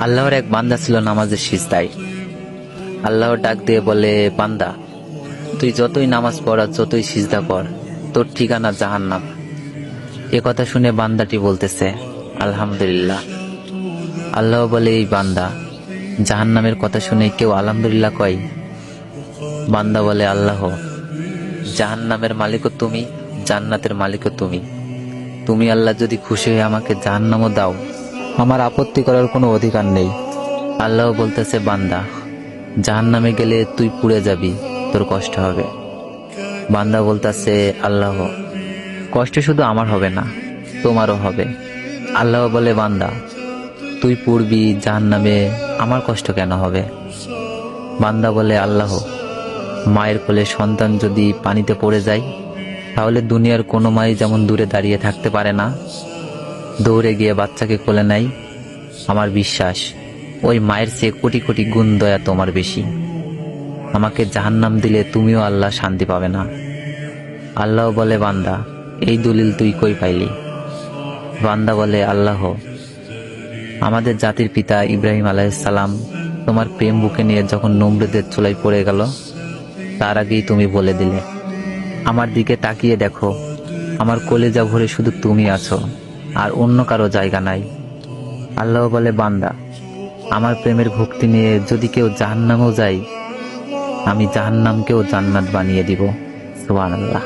আল্লাহর এক বান্দা ছিল নামাজের সিজদায়। আল্লাহর ডাক দিয়ে বলে, বান্দা, তুই যতই নামাজ পড় আর যতই সিজদা কর, তোর ঠিকানা জাহান্নাম। এ কথা শুনে বান্দাটি বলতেছে, আলহামদুলিল্লাহ। আল্লাহ বলে, এই বান্দা, জাহান্নামের কথা শুনে কেউ আলহামদুলিল্লাহ কয়? বান্দা বলে, আল্লাহ, জাহান্নামের মালিকও তুমি, জান্নাতের মালিকও তুমি। তুমি আল্লাহ যদি খুশি হয়ে আমাকে জাহান্নামও দাও, আমার আপত্তি করার কোনো অধিকার নেই। আল্লাহ বলতেছে, বান্দা, জাহান্নামে গেলে তুই পুড়ে যাবি, তোর কষ্ট হবে। বান্দা বলতেছে, আল্লাহ, কষ্ট শুধু আমার হবে না, তোমারও হবে। আল্লাহ বলে, বান্দা, তুই পুড়বি জাহান্নামে, আমার কষ্ট কেন হবে? বান্দা বলে, আল্লাহ, মায়ের কোলে সন্তান যদি পানিতে পড়ে যায়, তাহলে দুনিয়ার কোনো মাই যেমন দূরে দাঁড়িয়ে থাকতে পারে না, দৌড়ে গিয়ে বাচ্চাকে কোলে নেয়, আমার বিশ্বাস ওই মায়ের চেয়ে কোটি কোটি গুণ দয়া তোমার বেশি। আমাকে জাহান্নাম দিলে তুমিও আল্লাহ শান্তি পাবে না। আল্লাহ বলে, বান্দা, এই দলিল তুই কই পাইলি? বান্দা বলে, আল্লাহ, আমাদের জাতির পিতা ইব্রাহিম আলাইহিস সালাম তোমার প্রেম বুকে নিয়ে যখন নমরুদের চুলায় পড়ে গেল, তার আগেই তুমি বলে দিলে, আমার দিকে তাকিয়ে দেখো, আমার কলেজা ভরে শুধু তুমি আছো, আর অন্য কারো জায়গা নাই। আল্লাহ বলে, বান্দা, আমার প্রেমের ভক্তি নিয়ে যদি কেউ জাহান্নামেও যায়, আমি জাহান্নামকেও জান্নাত বানিয়ে দিব। সুবহানাল্লাহ।